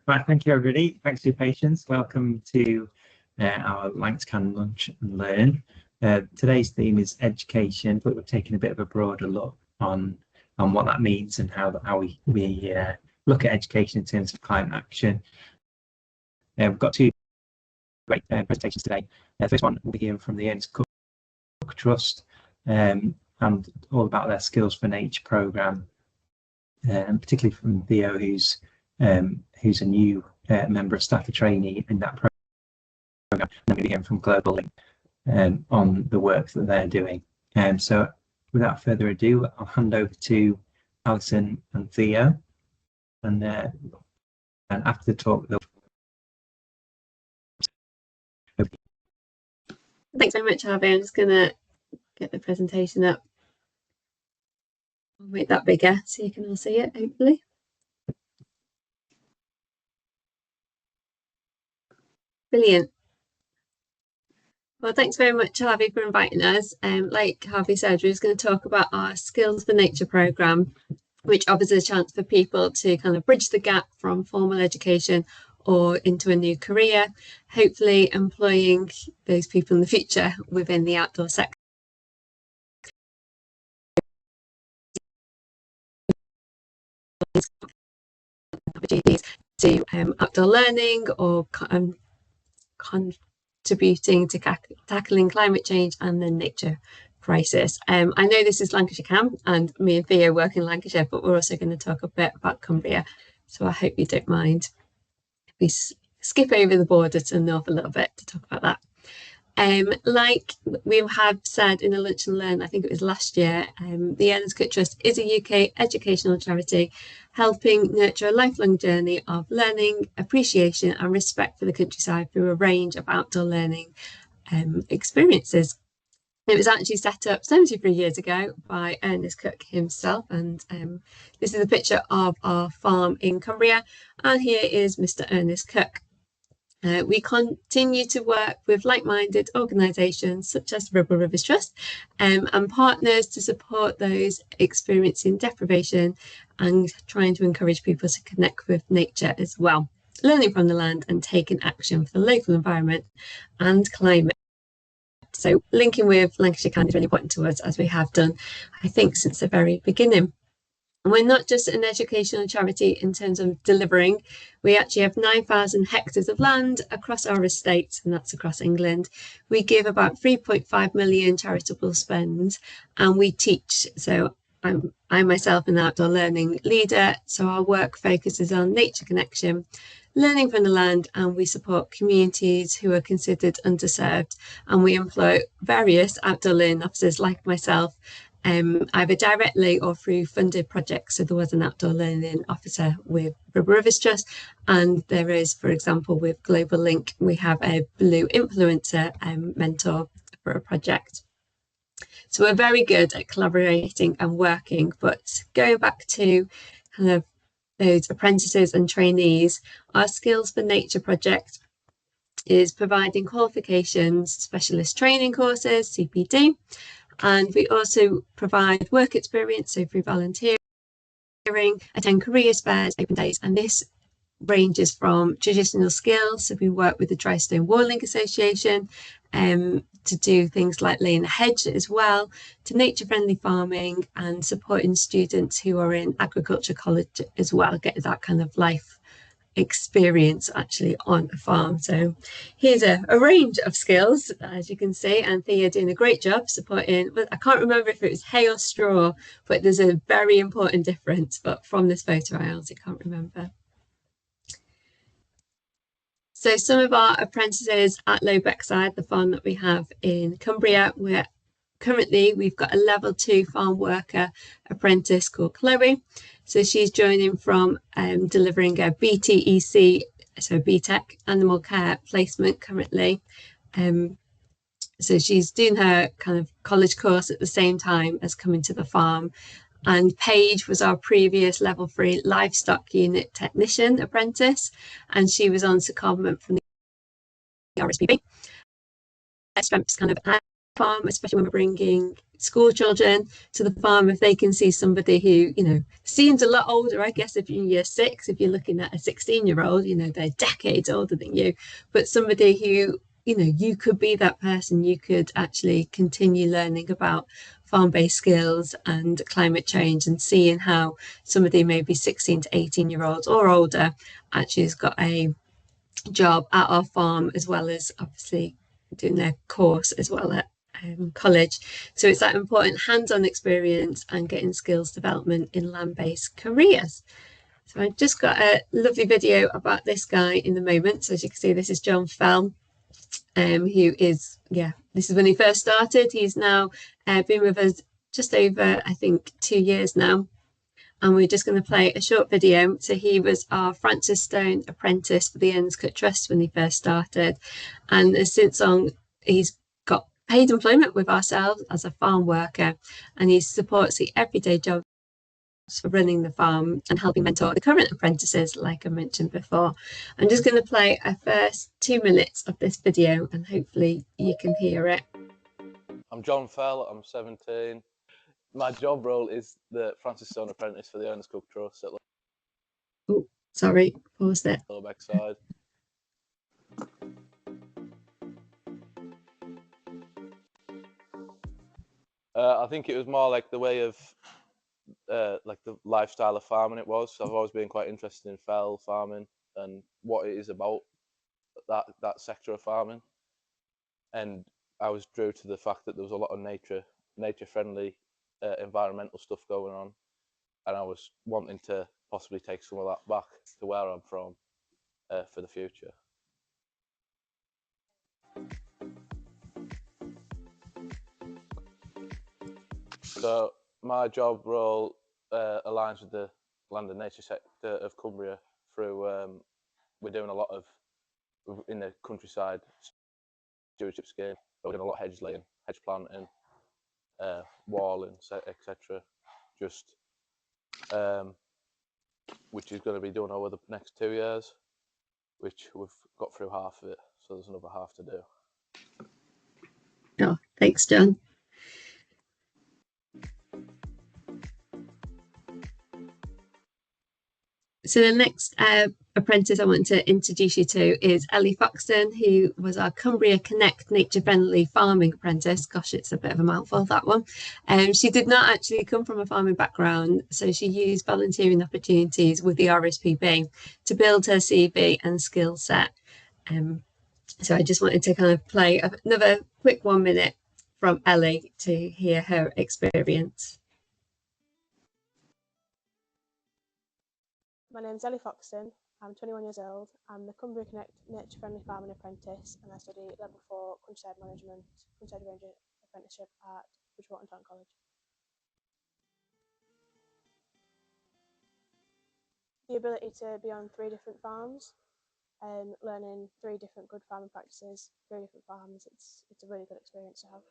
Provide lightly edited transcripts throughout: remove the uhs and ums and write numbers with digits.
Right, thank you everybody. Thanks for your patience. Welcome to our Lancaster Lunch and Learn. Today's theme is education, but we're taking a bit of a broader look on what that means and how we look at education in terms of climate action. We've got two great presentations today. The first one will be hearing from the Ernest Cook Trust and all about their Skills for Nature programme, particularly from Theo, who's a new member of staff, a trainee in that programme, and then we hearing from Global Link on the work that they're doing. So without further ado, I'll hand over to Alison and Theo, and after the talk they'll... Thanks very much, Harvey. I'm just going to get the presentation up. I'll make that bigger so you can all see it, hopefully. Brilliant. Well, thanks very much, Harvey, for inviting us. Like Harvey said, we're just going to talk about our Skills for Nature programme, which offers a chance for people to kind of bridge the gap from formal education or into a new career, hopefully employing those people in the future within the outdoor sector. Opportunities to outdoor learning or contributing to tackling climate change and the nature crisis. I know this is Lancashire Camp and me and Theo work in Lancashire, but we're also going to talk a bit about Cumbria. So I hope you don't mind if we skip over the border to the north a little bit to talk about that. Like we have said in a Lunch and Learn, I think it was last year, the Ernest Cook Trust is a UK educational charity helping nurture a lifelong journey of learning, appreciation and respect for the countryside through a range of outdoor learning experiences. It was actually set up 73 years ago by Ernest Cook himself, and this is a picture of our farm in Cumbria, and here is Mr. Ernest Cook. We continue to work with like-minded organisations such as Ribble Trust and partners to support those experiencing deprivation and trying to encourage people to connect with nature as well, learning from the land and taking action for the local environment and climate. So linking with Lancashire Can is really important to us, as we have done, I think, since the very beginning. And we're not just an educational charity in terms of delivering. We actually have 9,000 hectares of land across our estates, and that's across England. We give about 3.5 million charitable spends, and we teach. So I myself am an outdoor learning leader, so our work focuses on nature connection, learning from the land, and we support communities who are considered underserved. And we employ various outdoor learning officers like myself, either directly or through funded projects. So there was an outdoor learning officer with Ribble Trust, and there is, for example, with Global Link, we have a Blue Influencer mentor for a project. So we're very good at collaborating and working, but going back to kind of those apprentices and trainees, our Skills for Nature project is providing qualifications, specialist training courses, CPD, and we also provide work experience, so through volunteering, attend career fairs, open days, and this ranges from traditional skills. So we work with the Dry Stone Walling Association to do things like laying a hedge as well, to nature-friendly farming and supporting students who are in agriculture college as well, get that kind of life experience actually on a farm. So here's a range of skills, as you can see, and Thea doing a great job supporting. I can't remember if it was hay or straw, but there's a very important difference, but from this photo I honestly can't remember. So some of our apprentices at Low Beckside, the farm that we have in Cumbria, we've got a level 2 farm worker apprentice called Chloe. So she's joining from delivering a BTEC, so BTEC animal care placement currently. So she's doing her kind of college course at the same time as coming to the farm. And Paige was our previous level 3 livestock unit technician apprentice, and she was on secondment from the RSPB. Strengths kind of farm, especially when we're bringing school children to the farm, if they can see somebody who, you know, seems a lot older, I guess if you're in year 6, if you're looking at a 16-year-old, you know, they're decades older than you, but somebody who, you know, you could be that person, you could actually continue learning about farm-based skills and climate change, and seeing how somebody maybe 16 to 18-year-olds or older actually has got a job at our farm, as well as obviously doing their course as well at college. So it's that important hands-on experience and getting skills development in land-based careers. So I've just got a lovely video about this guy in the moment. So as you can see, this is John Fell, who is, this is when he first started. He's now been with us just over, I think, 2 years now. And we're just going to play a short video. So he was our Francis Stone apprentice for the Ernest Cook Trust when he first started. And since on, he's got paid employment with ourselves as a farm worker, and he supports the everyday jobs for running the farm and helping mentor the current apprentices, like I mentioned before. I'm just going to play a first 2 minutes of this video, and hopefully you can hear it. I'm John Fell, I'm 17. My job role is the Francis Stone apprentice for the Ernest Cook Trust at Oh, sorry, pause it. Beckside. I think it was more like the way of, like the lifestyle of farming it was. So I've always been quite interested in fell farming and what it is about that sector of farming. And I was drew to the fact that there was a lot of nature-friendly environmental stuff going on, and I was wanting to possibly take some of that back to where I'm from for the future. So my job role aligns with the land and nature sector of Cumbria through, we're doing a lot of, in the countryside, stewardship scheme. We're doing a lot of hedge laying, hedge planting, walling, etc. Just which is going to be done over the next 2 years, which we've got through half of it, so there's another half to do. Oh, thanks, John. So the next apprentice I want to introduce you to is Ellie Foxton, who was our Cumbria Connect Nature Friendly Farming Apprentice. Gosh, it's a bit of a mouthful, that one. She did not actually come from a farming background, so she used volunteering opportunities with the RSPB to build her CV and skill set. So I just wanted to kind of play another quick 1 minute from Ellie to hear her experience. My name's Ellie Foxton, I'm 21 years old, I'm the Cumbria Connect Nature Friendly Farming Apprentice, and I study level 4 Countryside Management, Countryside Ranger Apprenticeship at Bridgewater Town College. The ability to be on 3 different farms, learning 3 different good farming practices, 3 different farms, it's a really good experience to have.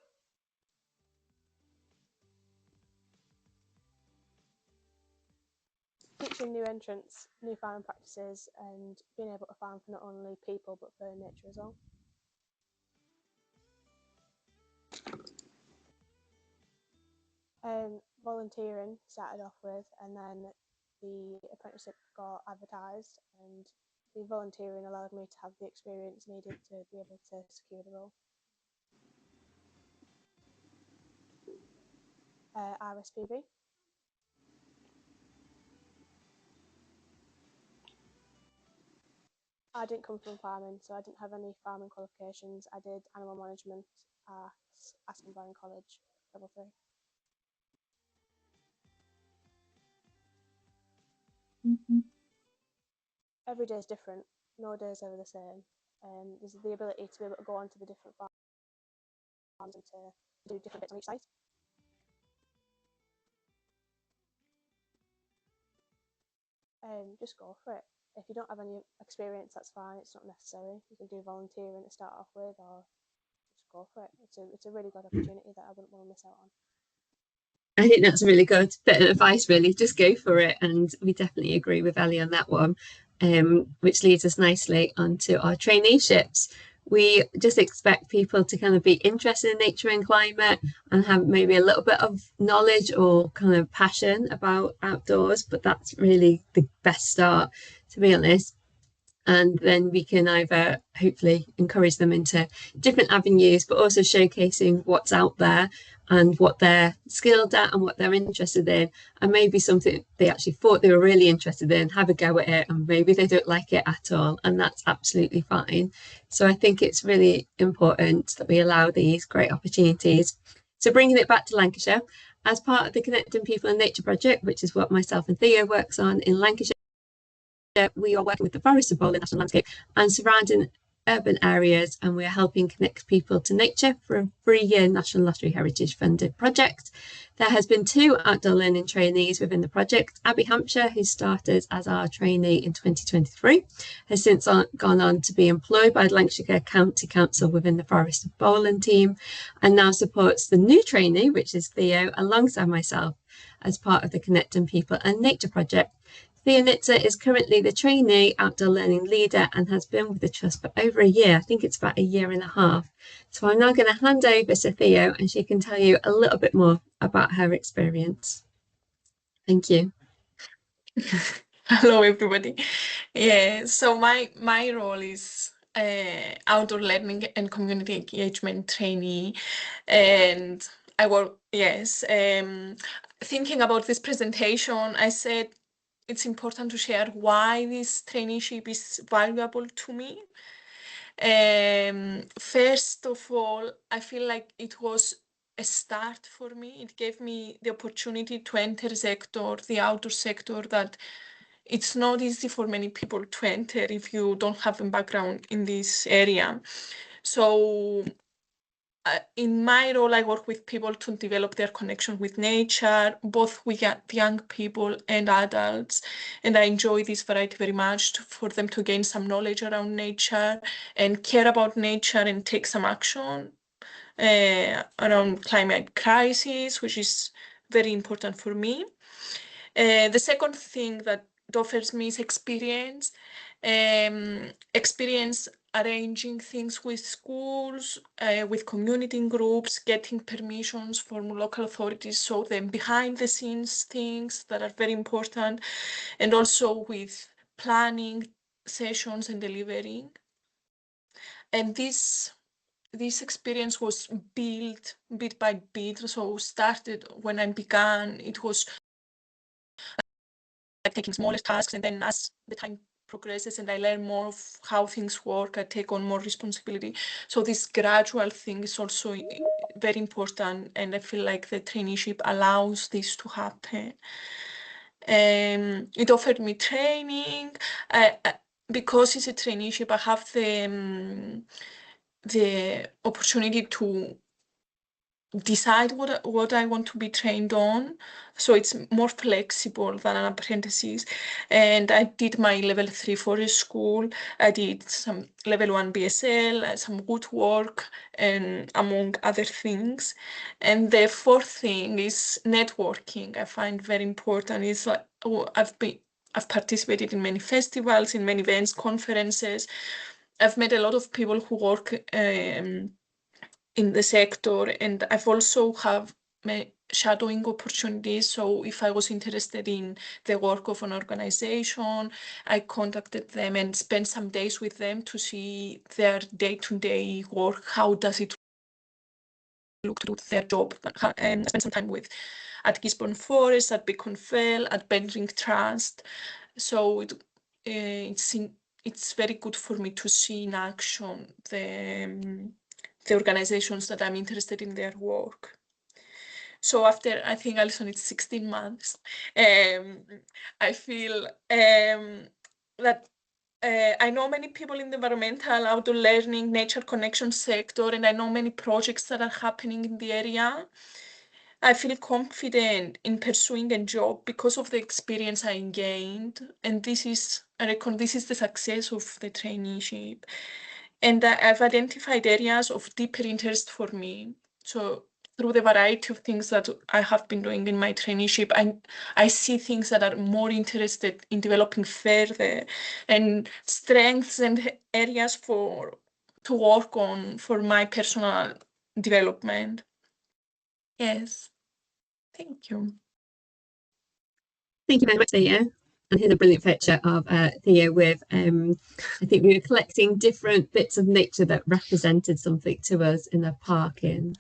Teaching new entrants, new farming practices, and being able to farm for not only people but for nature as well. Volunteering started off with, and then the apprenticeship got advertised, and the volunteering allowed me to have the experience needed to be able to secure the role. RSPB. I didn't come from farming, so I didn't have any farming qualifications. I did animal management at Asylum College, level 3. Every day is different. No day is ever the same. There's the ability to be able to go onto the different farms and to do different bits on each site. Just go for it. If you don't have any experience, that's fine. It's not necessary. You can do volunteering to start off with, or just go for it. It's a really good opportunity that I wouldn't want to miss out on. I think that's a really good bit of advice, really. Just go for it. And we definitely agree with Ellie on that one, which leads us nicely onto our traineeships, We just expect people to kind of be interested in nature and climate and have maybe a little bit of knowledge or kind of passion about outdoors, but that's really the best start, to be honest. And then we can either hopefully encourage them into different avenues, but also showcasing what's out there and what they're skilled at and what they're interested in, and maybe something they actually thought they were really interested in, have a go at it, and maybe they don't like it at all, and that's absolutely fine. So I think it's really important that we allow these great opportunities. So bringing it back to Lancashire, as part of the Connecting People and Nature project, which is what myself and Theo works on in Lancashire, we are working with the Forest of Bowling National Landscape and surrounding urban areas, and we're helping connect people to nature for a 3-year National Lottery Heritage funded project. There has been 2 outdoor learning trainees within the project. Abby Hampshire, who started as our trainee in 2023, has since gone on to be employed by the Lancashire County Council within the Forest of Bowling team, and now supports the new trainee, which is Theo, alongside myself as part of the Connecting People and Nature project. Theo is currently the trainee outdoor learning leader and has been with the Trust for over a year. I think it's about 1.5 years. So I'm now going to hand over to Theo and she can tell you a little bit more about her experience. Thank you. Hello, everybody. Yeah, so my role is outdoor learning and community engagement trainee, and I work, thinking about this presentation, I said it's important to share why this traineeship is valuable to me. First of all, I feel like it was a start for me. It gave me the opportunity to enter the outdoor sector that it's not easy for many people to enter if you don't have a background in this area. So in my role, I work with people to develop their connection with nature, both with young people and adults. And I enjoy this variety very much for them to gain some knowledge around nature and care about nature and take some action around climate crisis, which is very important for me. The second thing that it offers me is experience arranging things with schools, with community groups, getting permissions from local authorities, so the behind the scenes things that are very important, and also with planning sessions and delivering. And this experience was built bit by bit. So started when I began, it was like taking smaller tasks, and then as the time progresses and I learn more of how things work, I take on more responsibility. So this gradual thing is also very important, and I feel like the traineeship allows this to happen. It offered me training. Because it's a traineeship, I have the opportunity to decide what I want to be trained on. So it's more flexible than an apprentices. And I did my level 3 forest school. I did some level 1 BSL, some woodwork, and among other things. And the fourth thing is networking. I find very important. Is like, I've participated in many festivals, in many events, conferences. I've met a lot of people who work in the sector, and I've also have shadowing opportunities. So if I was interested in the work of an organization, I contacted them and spent some days with them to see their day-to-day work. How does it look to do their job? And I spent some time at Gisborne Forest, at Beacon Fell, at Bendring Trust. So it's very good for me to see in action the organizations that I'm interested in their work. So after, I think, Alison, it's 16 months, I feel that I know many people in the environmental, outdoor learning, nature connection sector, and I know many projects that are happening in the area. I feel confident in pursuing a job because of the experience I gained, and I reckon this is the success of the traineeship. And I've identified areas of deeper interest for me. So through the variety of things that I have been doing in my traineeship, I see things that are more interested in developing further, and strengths and areas for to work on for my personal development. Yes, thank you. Thank you very much, Theo. And here's a brilliant picture of Theo with, I think we were collecting different bits of nature that represented something to us in a park in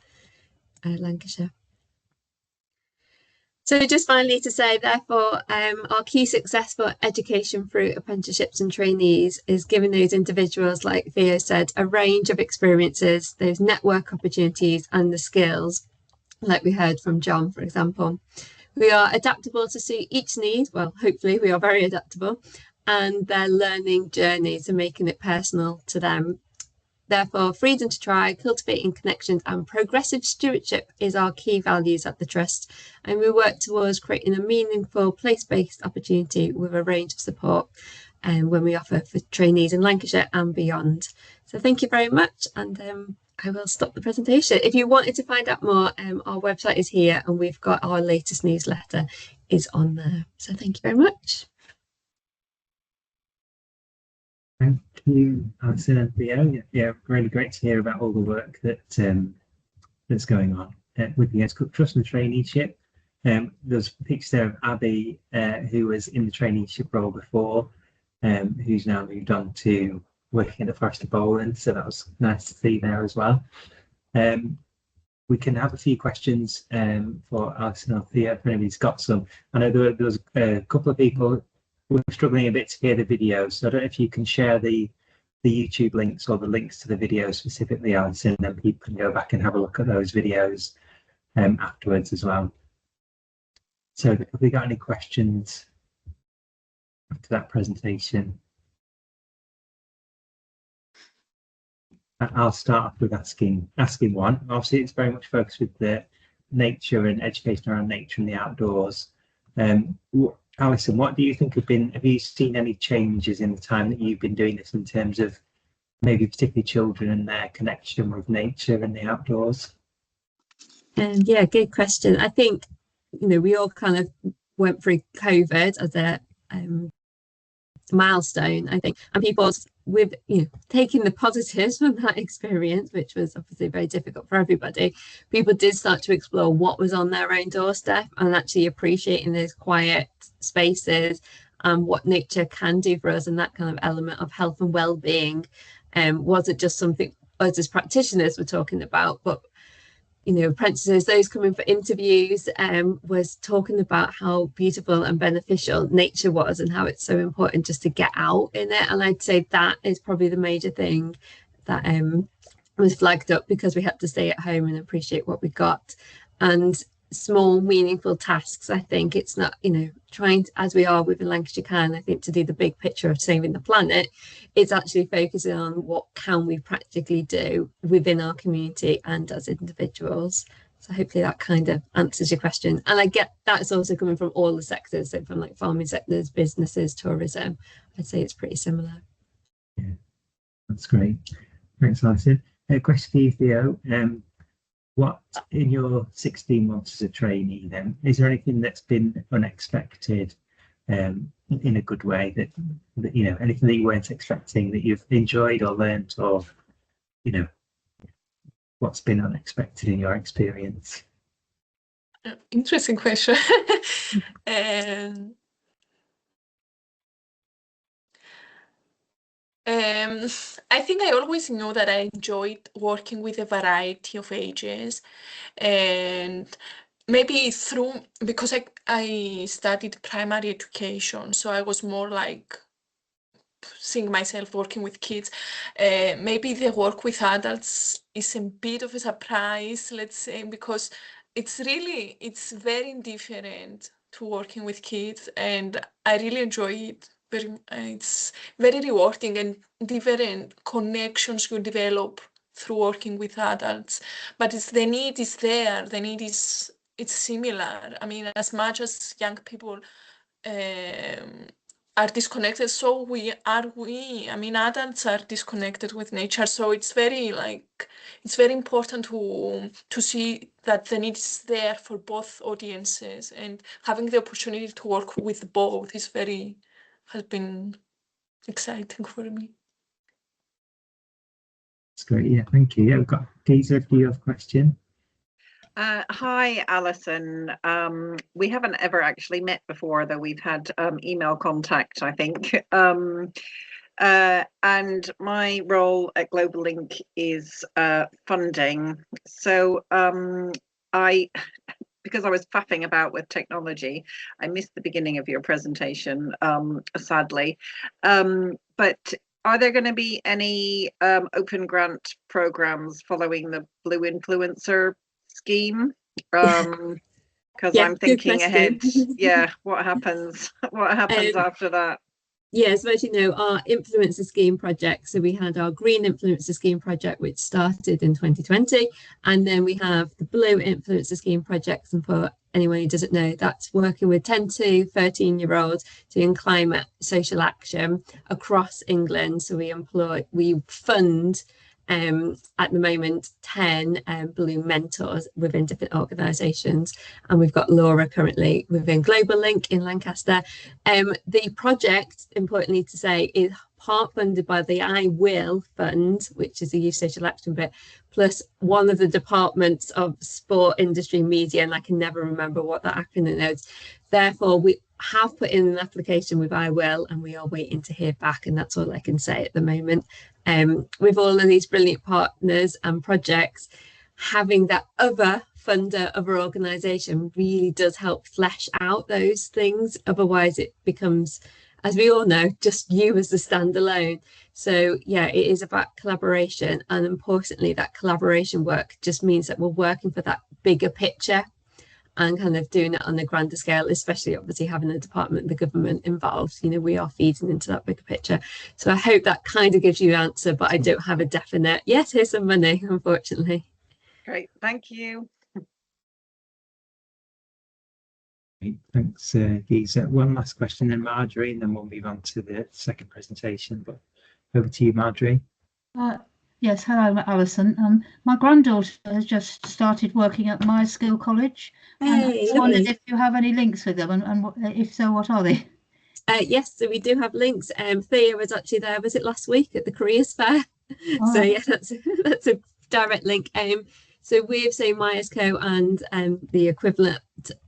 Lancashire. So just finally to say, therefore, our key success for education through apprenticeships and trainees is giving those individuals, like Theo said, a range of experiences, those network opportunities and the skills, like we heard from John, for example. We are adaptable to suit each need. Well, hopefully we are very adaptable, and their learning journeys are making it personal to them. Therefore, freedom to try, cultivating connections and progressive stewardship is our key values at the Trust. And we work towards creating a meaningful place-based opportunity with a range of support when we offer for trainees in Lancashire and beyond. So thank you very much. And I will stop the presentation. If you wanted to find out more, our website is here and we've got our latest newsletter is on there. So thank you very much. Thank you, Alison and Theo. Yeah, really great to hear about all the work that that's going on with the Ernest Cook Trust and the traineeship. There's a picture there of Abby, who was in the traineeship role before, who's now moved on to working at the Forest of Bowland. So that was nice to see there as well. We can have a few questions for Alison or Theo if anybody's got some. I know there was a couple of people who were struggling a bit to hear the video, so I don't know if you can share the YouTube links or the links to the video specifically, Alison, and then people can go back and have a look at those videos afterwards as well. So have we got any questions after that presentation? I'll start off with asking one. Obviously, it's very much focused with the nature and education around nature and the outdoors. Alison, what do you think have you seen any changes in the time that you've been doing this in terms of maybe particularly children and their connection with nature and the outdoors? Yeah, good question. I think, we all kind of went through COVID as a milestone, I think, and people's with taking the positives from that experience, which was obviously very difficult for everybody, people did start to explore what was on their own doorstep and actually appreciating those quiet spaces and what nature can do for us, and that kind of element of health and well-being wasn't just something us as practitioners were talking about, but apprentices, those coming for interviews, was talking about how beautiful and beneficial nature was and how it's so important just to get out in it. And I'd say that is probably the major thing that was flagged up, because we had to stay at home and appreciate what we got. And small, meaningful tasks, I think it's not, trying to, as we are within Lancashire Can, I think, to do the big picture of saving the planet, it's actually focusing on what can we practically do within our community and as individuals. So hopefully that kind of answers your question. And I get that's also coming from all the sectors, so from like farming sectors, businesses, tourism. I'd say it's pretty similar. Yeah, that's great. Thanks, Alison. A question for you, Theo. What, in your 16 months as a trainee, then, is there anything that's been unexpected in a good way, that anything that you weren't expecting that you've enjoyed or learned, or what's been unexpected in your experience? Interesting question. I think I always knew that I enjoyed working with a variety of ages, and maybe because I studied primary education, so I was more like seeing myself working with kids. Maybe the work with adults is a bit of a surprise, let's say, because it's very different to working with kids, and I really enjoy it. It's very rewarding, and different connections you develop through working with adults. But the need is there. The need it's similar. I mean, as much as young people are disconnected, so I mean, adults are disconnected with nature. So it's very important to see that the need is there for both audiences, and having the opportunity to work with both has been exciting for me. That's great. Yeah, thank you. Yeah, we've got Gisela, do you have a question? Hi, Alison. We haven't ever actually met before, though we've had email contact, I think. And my role at Global Link is funding. So because I was faffing about with technology, I missed the beginning of your presentation, sadly. But are there going to be any open grant programs following the Blue Influencer scheme? Because Yeah, I'm good thinking question. ahead. Yeah, what happens? What happens after that? Yes, as you know, our influencer scheme project. So we had our green influencer scheme project, which started in 2020. And then we have the blue influencer scheme projects. And for anyone who doesn't know, that's working with 10 to 13-year-olds doing climate social action across England. So we fund at the moment 10 blue mentors within different organisations, and we've got Laura currently within Global Link in Lancaster. The project, importantly to say, is part funded by the I Will Fund, which is the youth social action bit, plus one of the departments of sport, industry, media, and I can never remember what that acronym is. Therefore, we have put in an application with I Will, and we are waiting to hear back, and that's all I can say at the moment. With all of these brilliant partners and projects, having that other funder, other organisation really does help flesh out those things. Otherwise, it becomes, as we all know, just you as the standalone. So yeah, it is about collaboration, and importantly, that collaboration work just means that we're working for that bigger picture and kind of doing it on a grander scale, especially obviously having the department, the government involved. You know, we are feeding into that bigger picture. So I hope that kind of gives you an answer, but I don't have a definite, yes, here's some money, unfortunately. Great, thank you. Great, thanks, Gisela. One last question then, Marjorie, and then we'll move on to the second presentation. But over to you, Marjorie. Yes, hello, Alison. My granddaughter has just started working at My Skill College. Hey, I wondered if you have any links with them, and if so, what are they? Yes, so we do have links. Theo was actually there, was it last week at the careers fair? So yeah, that's a direct link. So with say MySco and the equivalent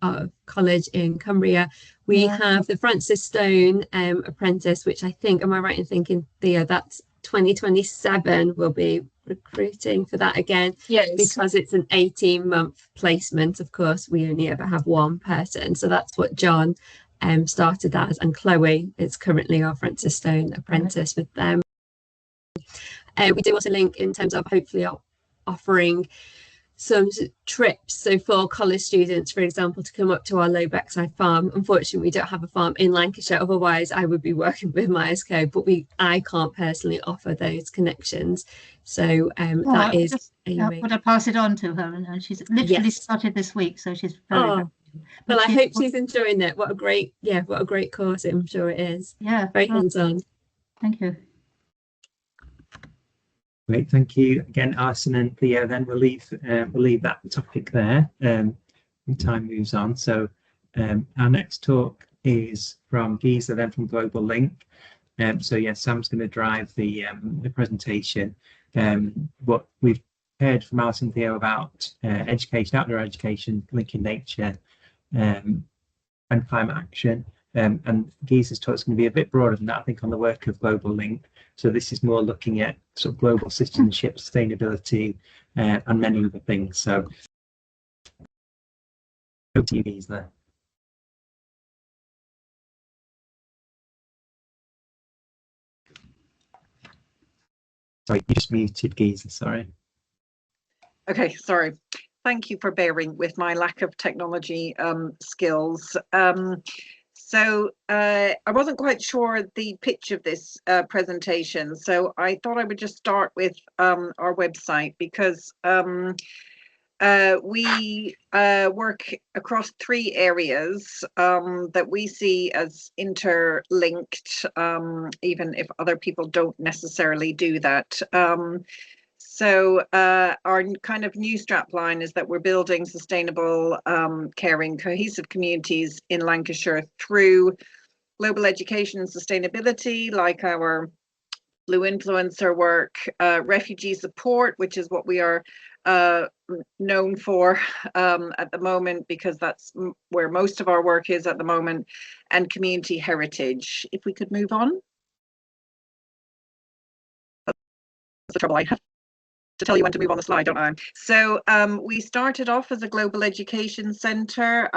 of college in Cumbria, we have the Francis Stone Apprentice, which I think, am I right in thinking, Theo, that's 2027 we'll be recruiting for that again. Yes. Because it's an 18-month placement, of course, we only ever have one person. So that's what John started as, and Chloe is currently our Francis Stone Apprentice with them. We do also link in terms of hopefully offering some trips, so for college students, for example, to come up to our Low Beckside farm. Unfortunately, we don't have a farm in Lancashire, otherwise I would be working with MySco, but I can't personally offer those connections. So that is would I pass it on to her? And she's literally started this week, so she's very well, I hope she's enjoying it. What a great course, I'm sure it is. Yeah, very hands-on. Thank you. Great, thank you again, Alison and Theo. Then we'll leave that topic there. And time moves on. So our next talk is from Gisela, then from Global Link. So yeah, Sam's going to drive the presentation. What we've heard from Alison and Theo about education, outdoor education, linking nature, and climate action. And Gisela's talk is going to be a bit broader than that, I think, on the work of Global Link. So this is more looking at sort of global citizenship, sustainability, and many other things. So over to you, Gisela. Sorry, you just muted, Gisela, sorry. Okay, sorry. Thank you for bearing with my lack of technology skills. So I wasn't quite sure the pitch of this presentation, so I thought I would just start with our website, because we work across 3 areas that we see as interlinked, even if other people don't necessarily do that. So our kind of new strapline is that we're building sustainable, caring, cohesive communities in Lancashire through global education and sustainability, like our Blue influencer work, refugee support, which is what we are known for at the moment, because that's where most of our work is at the moment, and community heritage. If we could move on. That's the trouble, I have to tell you when to move on the slide, don't I? So we started off as a global education centre.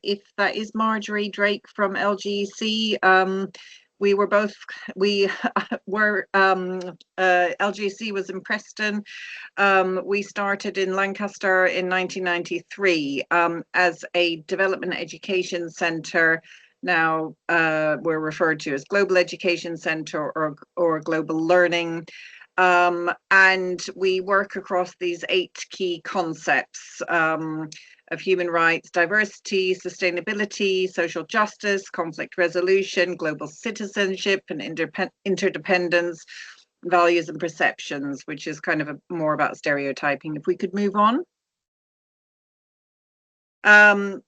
If that is Marjorie Drake from LGC, we were LGC was in Preston. We started in Lancaster in 1993 as a development education centre. Now we're referred to as Global Education Centre or Global Learning. And we work across these 8 key concepts of human rights, diversity, sustainability, social justice, conflict resolution, global citizenship, and interdependence, values and perceptions, which is kind of more about stereotyping. If we could move on.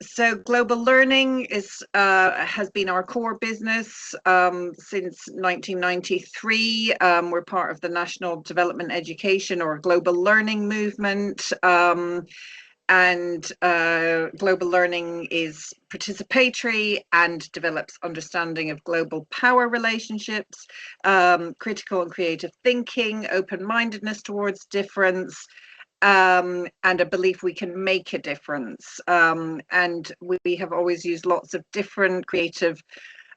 So global learning has been our core business since 1993. We're part of the National Development Education or Global Learning movement. And global learning is participatory and develops understanding of global power relationships, critical and creative thinking, open-mindedness towards difference, and a belief we can make a difference. And we have always used lots of different creative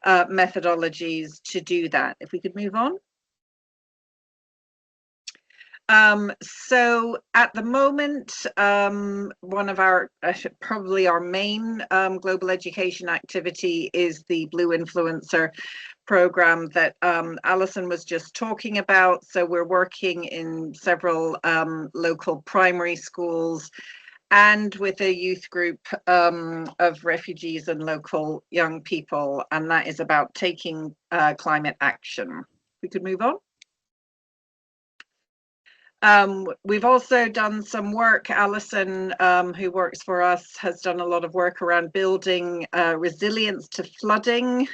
methodologies to do that. If we could move on. So at the moment, one of our, probably our main global education activity is the Blue Influencer program that Alison was just talking about. So we're working in several local primary schools and with a youth group of refugees and local young people, and that is about taking climate action. We could move on. We've also done some work. Alison, who works for us, has done a lot of work around building resilience to flooding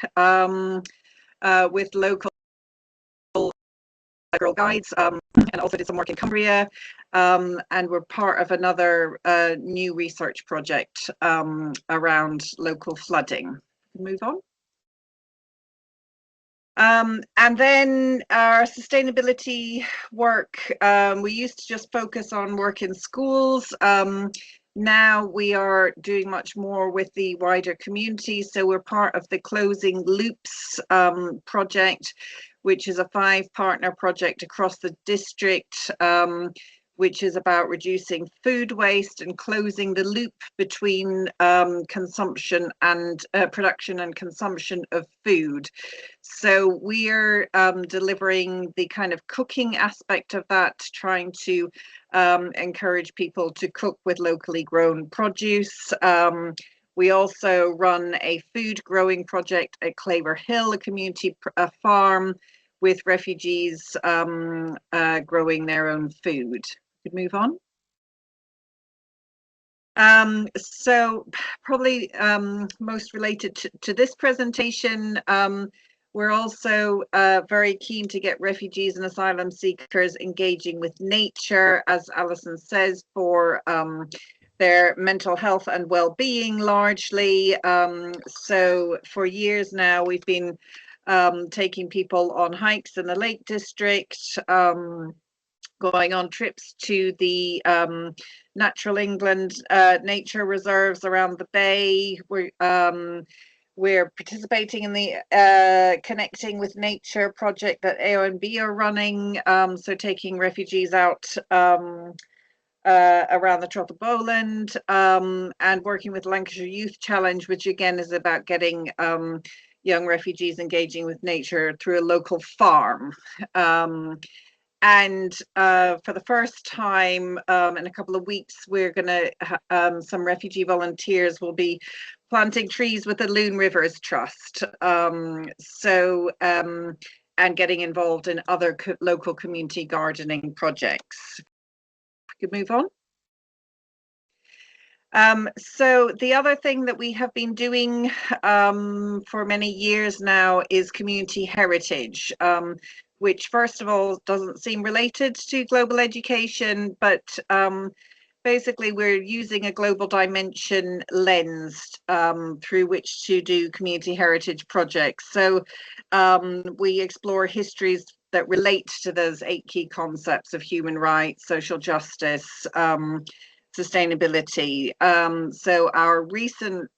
with local Girl Guides, and also did some work in Cumbria, and we're part of another new research project around local flooding. Move on. And then our sustainability work, we used to just focus on work in schools. Now we are doing much more with the wider community. So we're part of the Closing Loops project, which is a 5-partner project across the district, which is about reducing food waste and closing the loop between consumption and production and consumption of food. So we're delivering the kind of cooking aspect of that, trying to encourage people to cook with locally grown produce. We also run a food growing project at Claver Hill, a community farm with refugees growing their own food. Could move on. So probably most related to this presentation, we're also very keen to get refugees and asylum seekers engaging with nature, as Alison says, for their mental health and well-being largely. So for years now, we've been taking people on hikes in the Lake District, going on trips to the Natural England nature reserves around the bay. We're participating in the Connecting with Nature project that AONB are running, so taking refugees out around the Trough of Bowland, and working with Lancashire Youth Challenge, which again is about getting young refugees engaging with nature through a local farm. And for the first time in a couple of weeks, we're going to, some refugee volunteers will be planting trees with the Loon Rivers Trust. And getting involved in other local community gardening projects. We could move on. So the other thing that we have been doing for many years now is community heritage. which first of all doesn't seem related to global education, but basically we're using a global dimension lens through which to do community heritage projects. So we explore histories that relate to those 8 key concepts of human rights, social justice, sustainability. So our recent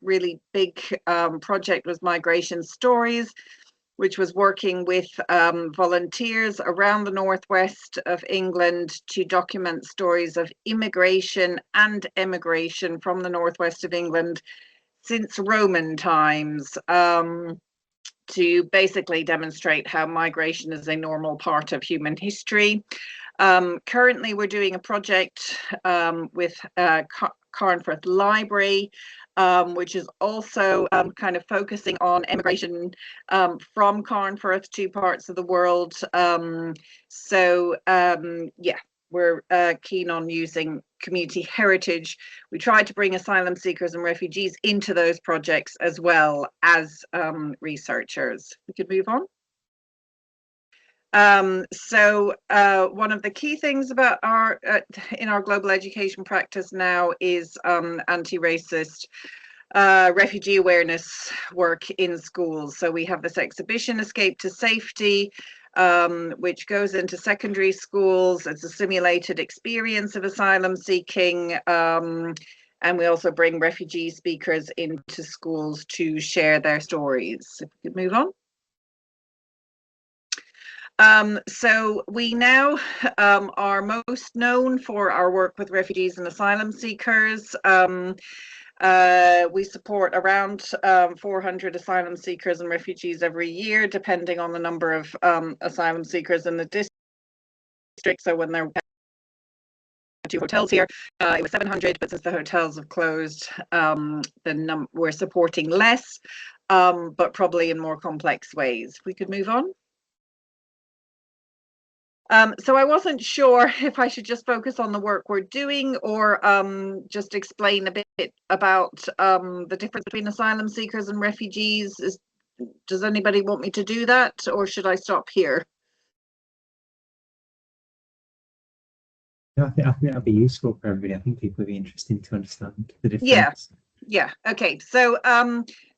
really big project was Migration Stories, which was working with volunteers around the northwest of England to document stories of immigration and emigration from the northwest of England since Roman times, to basically demonstrate how migration is a normal part of human history. Currently, we're doing a project with Carnforth Library, which is also kind of focusing on immigration from Carnforth to parts of the world. Yeah, we're keen on using community heritage. We try to bring asylum seekers and refugees into those projects as well as researchers. We could move on. One of the key things about our in our global education practice now is anti-racist refugee awareness work in schools. So we have this exhibition, Escape to Safety, which goes into secondary schools. It's a simulated experience of asylum seeking, and we also bring refugee speakers into schools to share their stories. If we could move on. So we now are most known for our work with refugees and asylum seekers. We support around 400 asylum seekers and refugees every year, depending on the number of asylum seekers in the district. So when there are 2 hotels here, it was 700, but since the hotels have closed, we're supporting less, but probably in more complex ways. If we could move on. So I wasn't sure if I should just focus on the work we're doing or just explain a bit about the difference between asylum seekers and refugees. Does anybody want me to do that, or should I stop here? No, I think that'd be useful for everybody. I think people would be interested to understand the difference. Yeah. Okay. So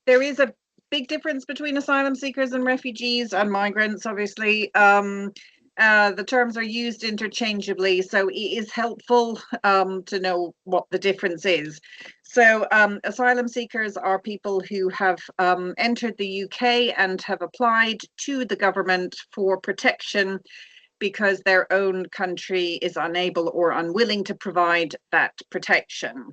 there is a big difference between asylum seekers and refugees and migrants, obviously. The terms are used interchangeably, so it is helpful to know what the difference is. So asylum seekers are people who have entered the UK and have applied to the government for protection because their own country is unable or unwilling to provide that protection.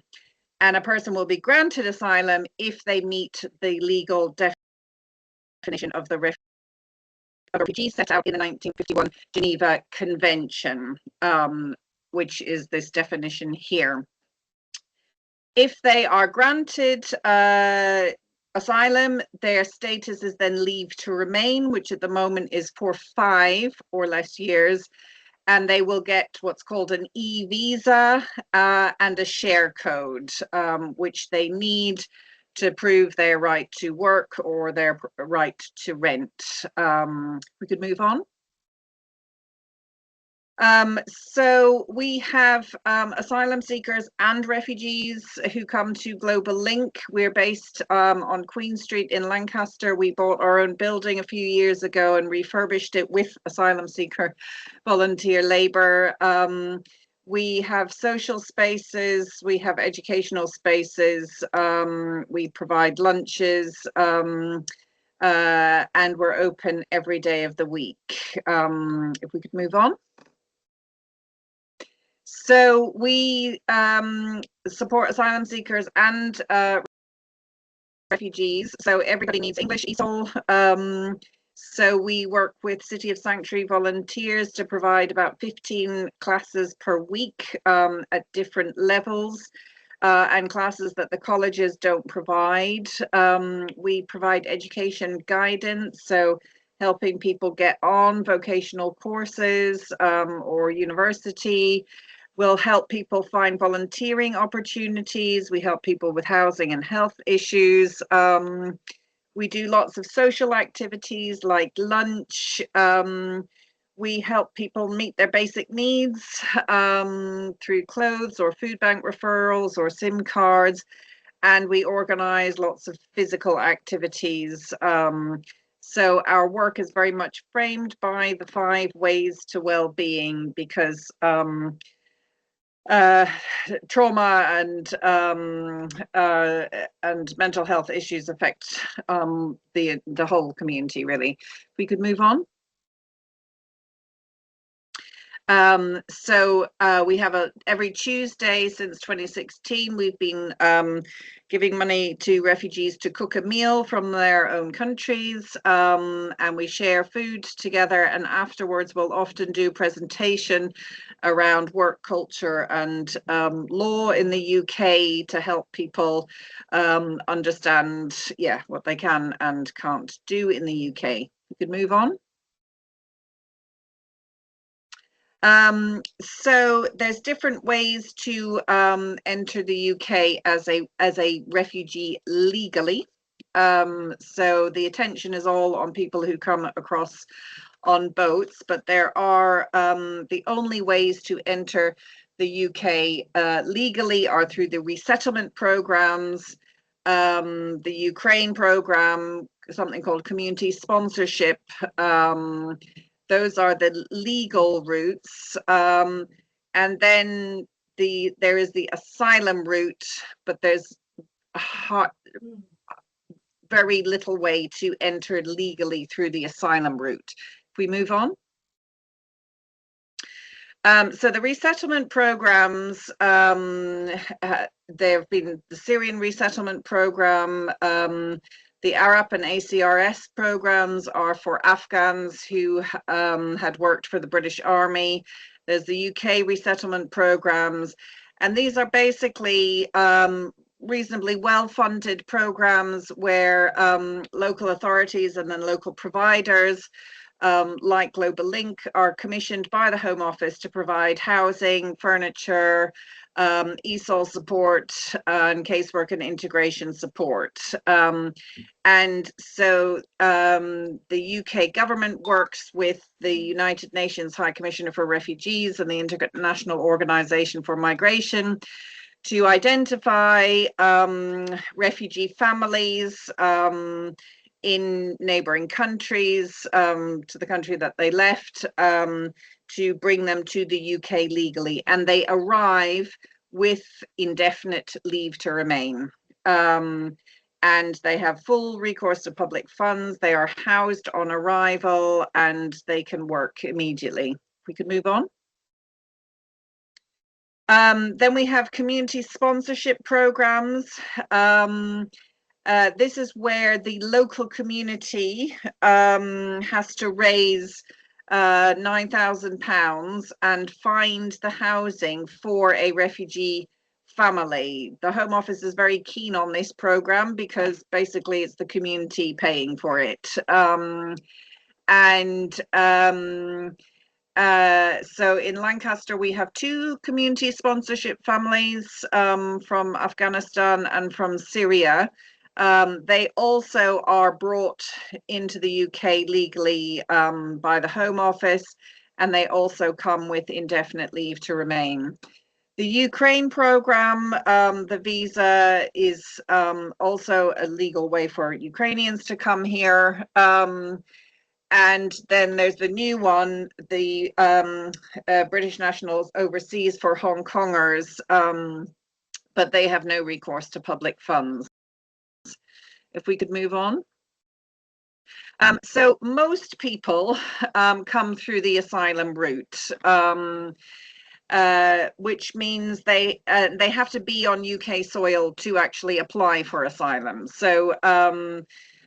And a person will be granted asylum if they meet the legal definition of the refugee set out in the 1951 Geneva Convention, which is this definition here. If they are granted asylum, their status is then leave to remain, which at the moment is for 5 or less years, and they will get what's called an e-visa and a share code, which they need to prove their right to work or their right to rent. We could move on. So we have asylum seekers and refugees who come to Global Link. We're based on Queen Street in Lancaster. We bought our own building a few years ago and refurbished it with asylum seeker volunteer labour. We have social spaces, we have educational spaces, we provide lunches, and we're open every day of the week. If we could move on. So we support asylum seekers and refugees. So everybody needs English, ESOL. So we work with City of Sanctuary volunteers to provide about 15 classes per week at different levels and classes that the colleges don't provide. We provide education guidance, so helping people get on vocational courses or university. We'll help people find volunteering opportunities. We help people with housing and health issues. We do lots of social activities like lunch. We help people meet their basic needs through clothes or food bank referrals or SIM cards. And we organize lots of physical activities. So our work is very much framed by the 5 ways to well-being, because trauma and mental health issues affect the whole community, really. If we could move on. So we have every Tuesday since 2016, we've been giving money to refugees to cook a meal from their own countries, and we share food together, and afterwards we'll often do presentation around work culture and law in the UK to help people understand what they can and can't do in the UK. We could move on. So there's different ways to enter the UK as a refugee legally. So the attention is all on people who come across on boats, but there are the only ways to enter the UK legally are through the resettlement programs, the Ukraine program, something called community sponsorship. Those are the legal routes, and then there is the asylum route, but there's very little way to enter legally through the asylum route. If we move on. So the resettlement programs, there have been the Syrian resettlement program, the ARAP and ACRS programs are for Afghans who had worked for the British Army. There's the UK resettlement programs, and these are basically reasonably well-funded programs where local authorities and then local providers like Global Link are commissioned by the Home Office to provide housing, furniture, ESOL support, and casework and integration support. And so the UK government works with the United Nations High Commissioner for Refugees and the International Organization for Migration to identify refugee families in neighboring countries to the country that they left, to bring them to the UK legally, and they arrive with indefinite leave to remain. And they have full recourse to public funds. They are housed on arrival and they can work immediately. We could move on. Then we have community sponsorship programs. This is where the local community has to raise £9,000 and find the housing for a refugee family. The Home Office is very keen on this program because basically it's the community paying for it. So in Lancaster, we have 2 community sponsorship families from Afghanistan and from Syria. They also are brought into the UK legally by the Home Office, and they also come with indefinite leave to remain. The Ukraine program, the visa is also a legal way for Ukrainians to come here. And then there's the new one, the British nationals overseas for Hong Kongers, but they have no recourse to public funds. If we could move on. So most people come through the asylum route, which means they have to be on UK soil to actually apply for asylum. So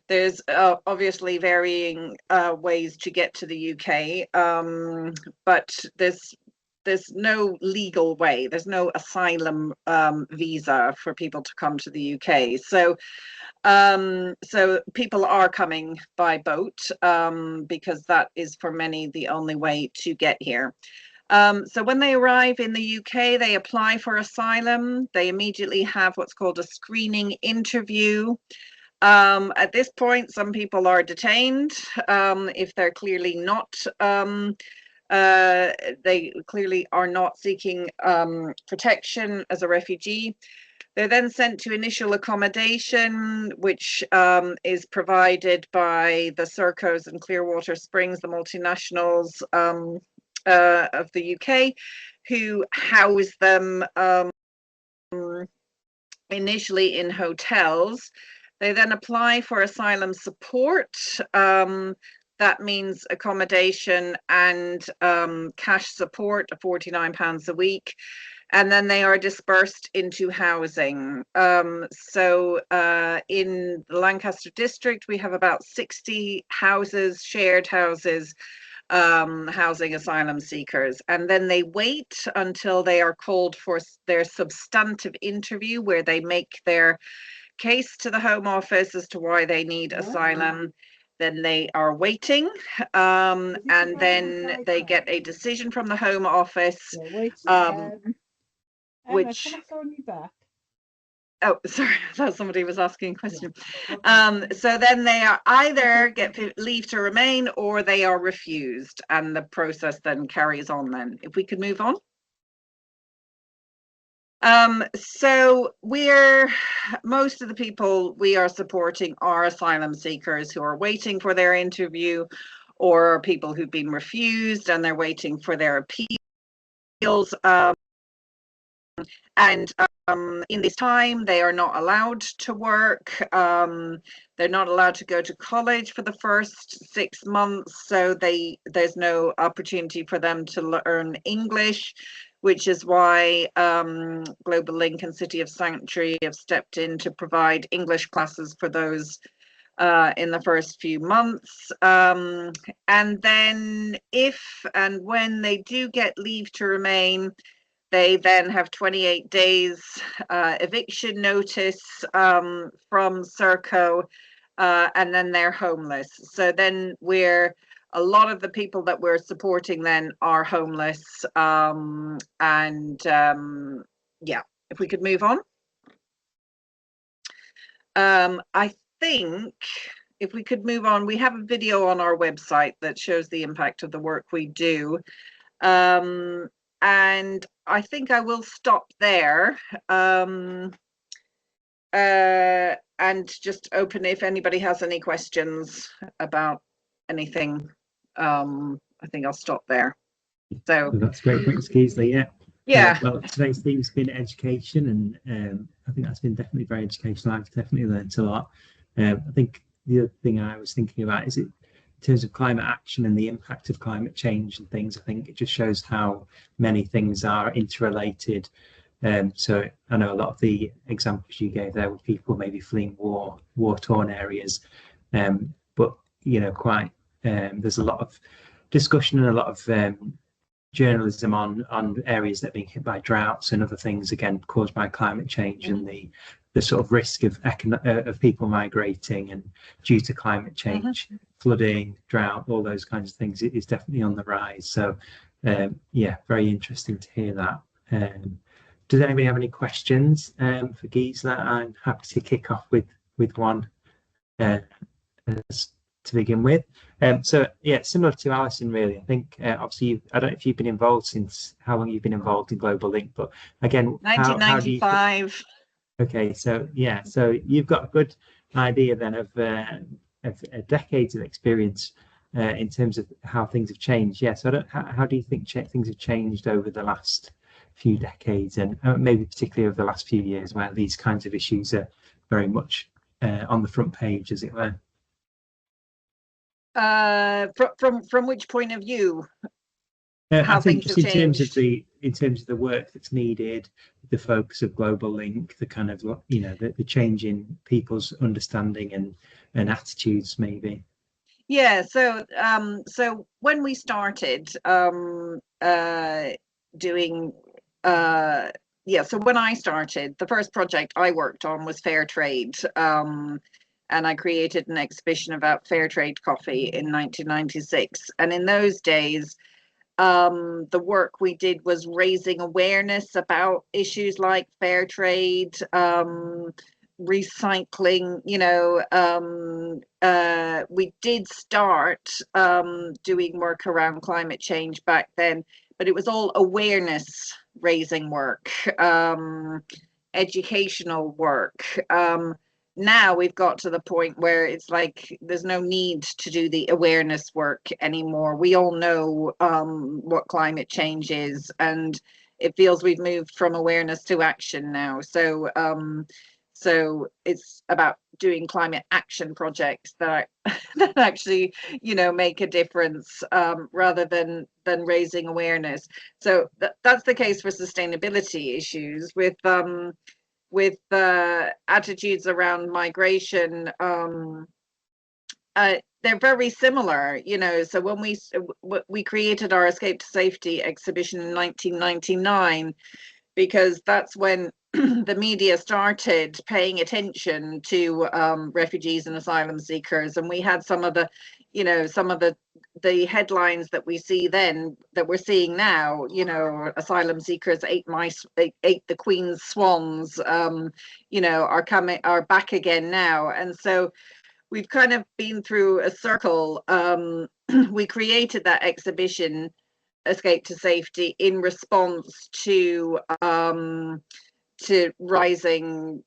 there's obviously varying ways to get to the UK, but there's no legal way. There's no asylum visa for people to come to the UK. So people are coming by boat because that is for many the only way to get here. So when they arrive in the UK, they apply for asylum. They immediately have what's called a screening interview. At this point, some people are detained if they're clearly not, they clearly are not seeking protection as a refugee. They're then sent to initial accommodation, which is provided by the Sercos and Clearwater Springs, the multinationals of the UK, who house them initially in hotels. They then apply for asylum support. That means accommodation and cash support of £49 a week. And then they are dispersed into housing. So in the Lancaster district, we have about 60 houses, shared houses, housing asylum seekers. And then they wait until they are called for their substantive interview, where they make their case to the Home Office as to why they need asylum. Then they are waiting, and then they get a decision from the Home Office, which, oh, sorry, I thought somebody was asking a question. So then they are either get leave to remain or they are refused, and the process then carries on then. If we could move on. So most of the people we are supporting are asylum seekers who are waiting for their interview, or people who've been refused and they're waiting for their appeals. And in this time, they are not allowed to work. They're not allowed to go to college for the first 6 months. So there's no opportunity for them to learn English, which is why Global Link and City of Sanctuary have stepped in to provide English classes for those in the first few months. And then if and when they do get leave to remain, they then have 28 days eviction notice from Serco, and then they're homeless. So then a lot of the people that we're supporting then are homeless. Yeah, if we could move on. I think if we could move on, we have a video on our website that shows the impact of the work we do. And I think I will stop there and just open if anybody has any questions about anything. I think I'll stop there. So that's great. Thanks, Gisela. Yeah. Well, today's theme's been education, and I think that's been definitely very educational. I've definitely learned a lot. I think the other thing I was thinking about is in terms of climate action and the impact of climate change and things. I think it just shows how many things are interrelated. So I know a lot of the examples you gave there with people maybe fleeing war-torn areas, but there's a lot of discussion and a lot of journalism on areas that are being hit by droughts and other things, again caused by climate change, and the sort of risk of people migrating and due to climate change, flooding, drought, all those kinds of things is definitely on the rise. So yeah, very interesting to hear that. Does anybody have any questions for Gisela? I'm happy to kick off with one to begin with. So yeah, similar to Alison, really. I think obviously I don't know if you've been involved since how long you've been involved in Global Link, but again, 1995. Okay, so yeah, so you've got a good idea then of decades of experience in terms of how things have changed. Yeah, so how do you think things have changed over the last few decades, and maybe particularly over the last few years, where these kinds of issues are very much on the front page, as it were? From which point of view? I think just in terms of the work that's needed, the focus of Global Link, the kind of the change in people's understanding and attitudes, maybe. Yeah. So when we started doing so when I started, the first project I worked on was fair trade. And I created an exhibition about fair trade coffee in 1996. And in those days, the work we did was raising awareness about issues like fair trade, recycling, we did start doing work around climate change back then, but it was all awareness raising work, educational work. Now we've got to the point where it's like there's no need to do the awareness work anymore. We all know what climate change is, and it feels we've moved from awareness to action now. So so it's about doing climate action projects that that actually, make a difference, rather than raising awareness. So that's the case for sustainability issues. With attitudes around migration, they're very similar, so when we created our Escape to Safety exhibition in 1999, because that's when the media started paying attention to refugees and asylum seekers, and we had some of the headlines that we see then that we're seeing now. Asylum seekers ate the Queen's swans, are back again now. And so we've kind of been through a circle. We created that exhibition, Escape to Safety, in response to rising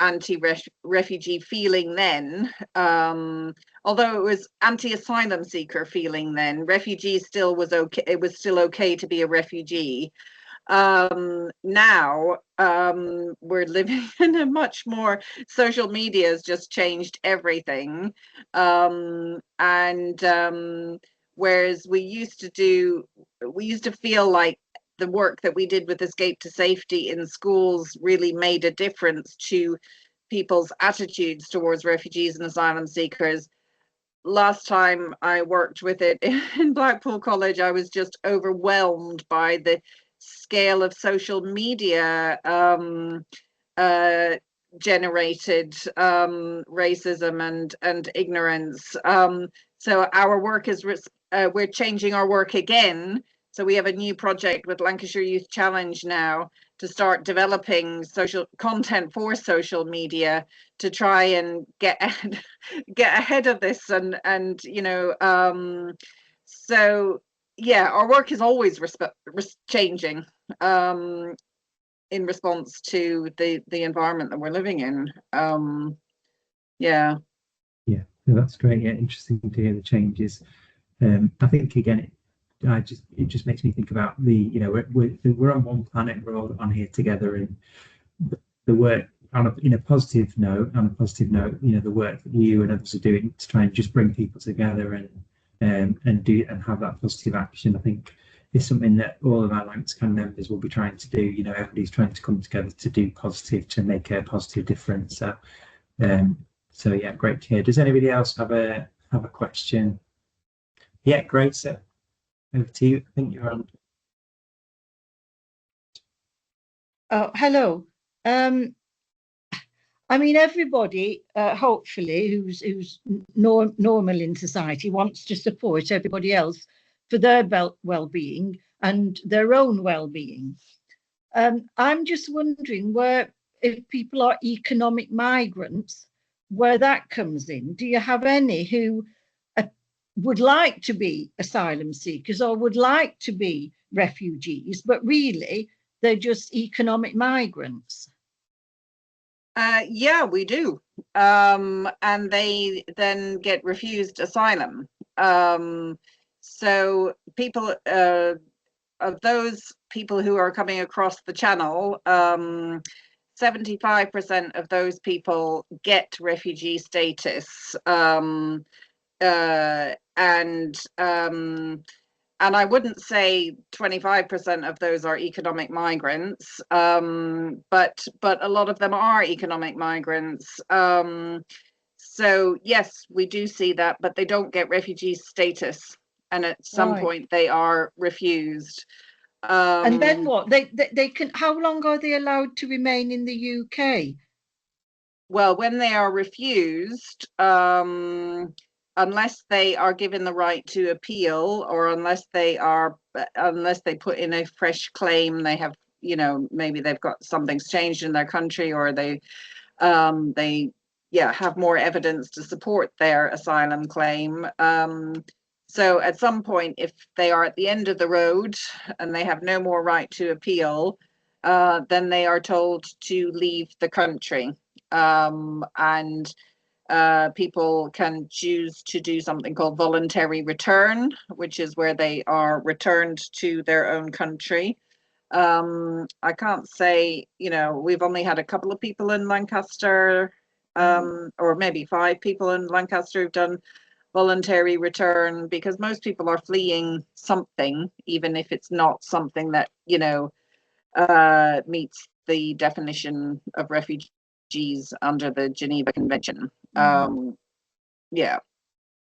anti-refugee feeling then. Although it was anti-asylum seeker feeling then, refugee still was okay. It was still okay to be a refugee. Now we're living in a much more, social media has just changed everything. Whereas we used to feel like the work that we did with Escape to Safety in schools really made a difference to people's attitudes towards refugees and asylum seekers. Last time I worked with it in Blackpool College, I was just overwhelmed by the scale of social media generated racism and ignorance. So our work is, we're changing our work again. So we have a new project with Lancashire Youth Challenge now to start developing social content for social media to try and get ahead of this, and so yeah, our work is always changing in response to the environment that we're living in. Yeah, that's great. Yeah, interesting to hear the changes. I think again, it just makes me think about we're on one planet, we're all on here together, and the work on a positive note, the work that you and others are doing to try and just bring people together and have that positive action, I think is something that all of our Lancaster members will be trying to do. Everybody's trying to come together to do positive, to make a positive difference. So yeah, great to hear. Does anybody else have a question? Yeah, great. So over to you. I think you're on. Oh, hello. I mean, everybody, hopefully, who's normal in society wants to support everybody else for their well-being and their own well-being. I'm just wondering if people are economic migrants, where that comes in. Do you have any who would like to be asylum seekers or would like to be refugees, but really they're just economic migrants? Yeah, we do. And they then get refused asylum. So people, of those people who are coming across the channel, 75% of those people get refugee status. And I wouldn't say 25% of those are economic migrants, but a lot of them are economic migrants. So yes, we do see that, but they don't get refugee status, and at some point they are refused. And then what? They can. How long are they allowed to remain in the UK? Well, when they are refused, unless they are given the right to appeal, or unless they put in a fresh claim, they have, maybe they've got something's changed in their country, or they They have more evidence to support their asylum claim. So at some point, if they are at the end of the road and they have no more right to appeal, then they are told to leave the country. And people can choose to do something called voluntary return, which is where they are returned to their own country. I can't say, we've only had a couple of people in Lancaster, or maybe 5 people in Lancaster who've done voluntary return, because most people are fleeing something, even if it's not something that, meets the definition of refugees under the Geneva Convention. Yeah.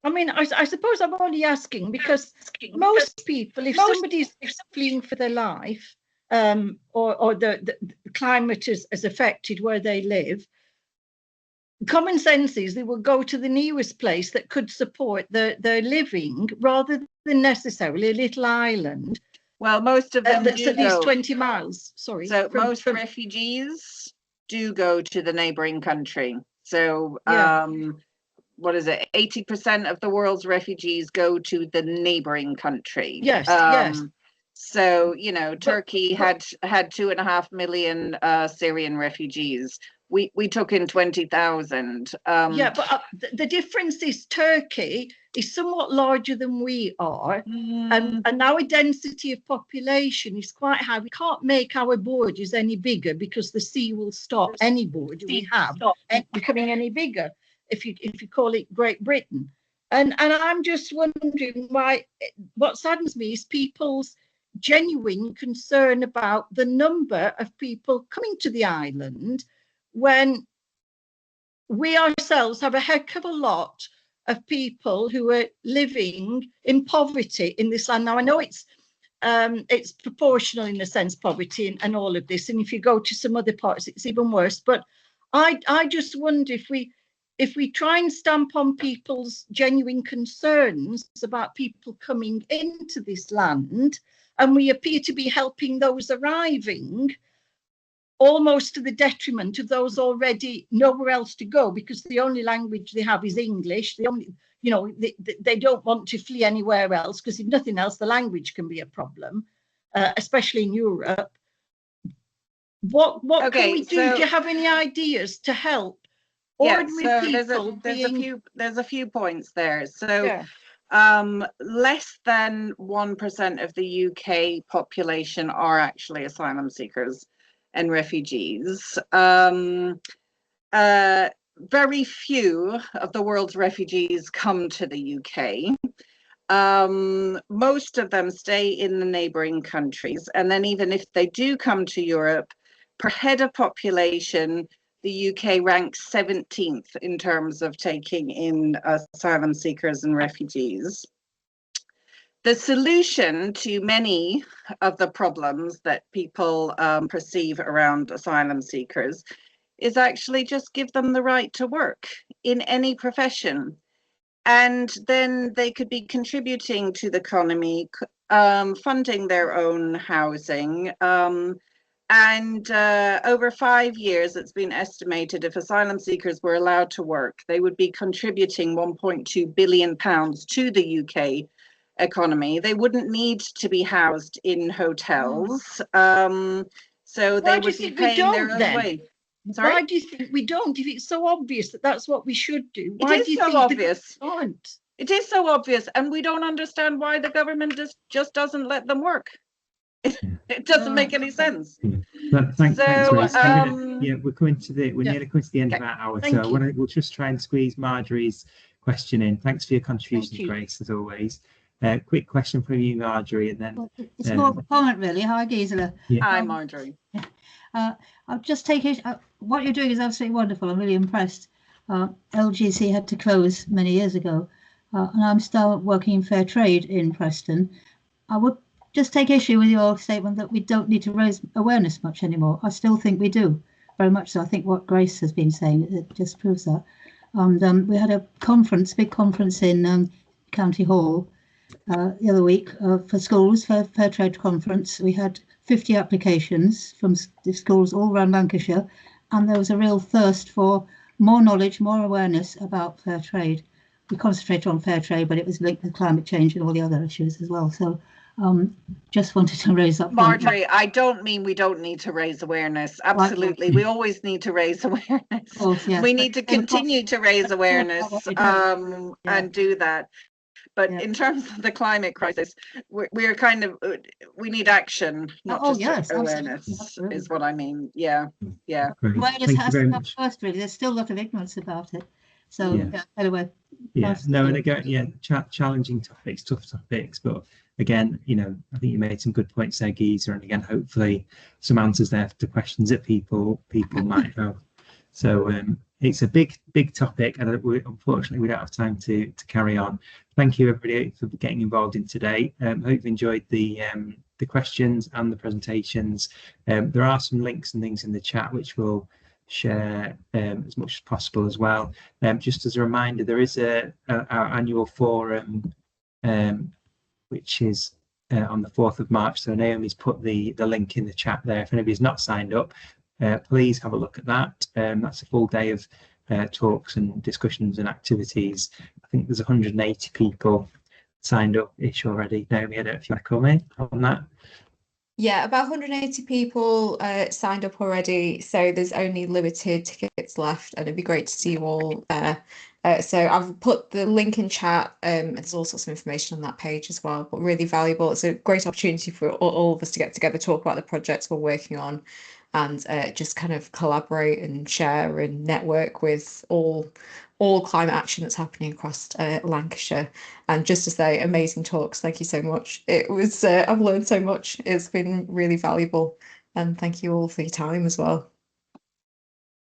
I mean, I suppose I'm only asking because most people, if somebody's fleeing for their life, or the climate has affected where they live, common sense is they will go to the nearest place that could support their living rather than necessarily a little island. Well, most of them that's do at least go. 20 miles. Sorry. So most refugees do go to the neighboring country. So what is it? 80% of the world's refugees go to the neighboring country. Yes, yes. So, Turkey had 2.5 million Syrian refugees. We took in 20,000. But the difference is Turkey is somewhat larger than we are, and our density of population is quite high. We can't make our borders any bigger because the sea will stop any border we have becoming any bigger if you call it Great Britain. And I'm just wondering why. What saddens me is people's genuine concern about the number of people coming to the island, when we ourselves have a heck of a lot of people who are living in poverty in this land. Now, I know it's proportional in a sense, poverty and all of this. And if you go to some other parts, it's even worse. But I just wonder if we try and stamp on people's genuine concerns about people coming into this land, and we appear to be helping those arriving, almost to the detriment of those already nowhere else to go, because the only language they have is English. The only, they don't want to flee anywhere else, because if nothing else, the language can be a problem, especially in Europe. What can we do? Do you have any ideas to help ordinary people? There's a few points there. So less than 1% of the UK population are actually asylum seekers and refugees. Very few of the world's refugees come to the UK. Most of them stay in the neighboring countries, and then even if they do come to Europe, per head of population, the UK ranks 17th in terms of taking in asylum seekers and refugees. The solution to many of the problems that people perceive around asylum seekers is actually just give them the right to work in any profession. And then they could be contributing to the economy, funding their own housing. And over 5 years, it's been estimated if asylum seekers were allowed to work, they would be contributing £1.2 billion to the UK economy. They wouldn't need to be housed in hotels. So they would be paying their own way. Sorry? Why do you think we don't? If it's so obvious that that's what we should do, why do you think obvious? It is so obvious, and we don't understand why the government just doesn't let them work. It doesn't make any sense. Thanks, Grace. We're nearly coming to the end of our hour, so we'll just try and squeeze Marjorie's question in. Thanks for your contribution, Grace, as always. Quick question from you, Marjorie, and then it's more of a comment, really. Hi, Gisela. Hi, Marjorie. I'll just take it. What you're doing is absolutely wonderful. I'm really impressed. LGC had to close many years ago, and I'm still working in fair trade in Preston. I would just take issue with your statement that we don't need to raise awareness much anymore. I still think we do, very much so. I think what Grace has been saying, it just proves that. And we had a big conference in County Hall the other week for schools, for fair trade conference. We had 50 applications from the schools all around Lancashire, and there was a real thirst for more knowledge, more awareness about fair trade. We concentrated on fair trade, but it was linked with climate change and all the other issues as well. So just wanted to raise that point. Marjorie, I don't mean we don't need to raise awareness. Absolutely. We always need to raise awareness. Of course, yes. We need to continue to raise awareness and do that. But in terms of the climate crisis, we're kind of, we need action, not just awareness, absolutely. is what I mean. Yeah, yeah. Awareness has to come first, really. There's still a lot of ignorance about it. So, anyway. Yeah, no, and again, challenging topics, tough topics, but again, you know, I think you made some good points there, Gisela, and again, hopefully some answers there to questions that people might have. So it's a big topic, and unfortunately we don't have time to carry on. Thank you everybody for getting involved in today. Hope you've enjoyed the questions and the presentations. There are some links and things in the chat which we'll share as much as possible as well. Just as a reminder, there is our annual forum which is on the 4th of March. So Naomi's put the link in the chat there. If anybody's not signed up, please have a look at that. That's a full day of talks and discussions and activities. I think there's 180 people signed up-ish already. Naomi, I don't know if you want to come in on that. Yeah, about 180 people signed up already, so there's only limited tickets left, and it'd be great to see you all there. So I've put the link in chat, and there's all sorts of information on that page as well, but really valuable. It's a great opportunity for all of us to get together, talk about the projects we're working on, and just kind of collaborate and share and network with all climate action that's happening across Lancashire. And just to say, amazing talks. Thank you so much. It was I've learned so much. It's been really valuable, and thank you all for your time as well.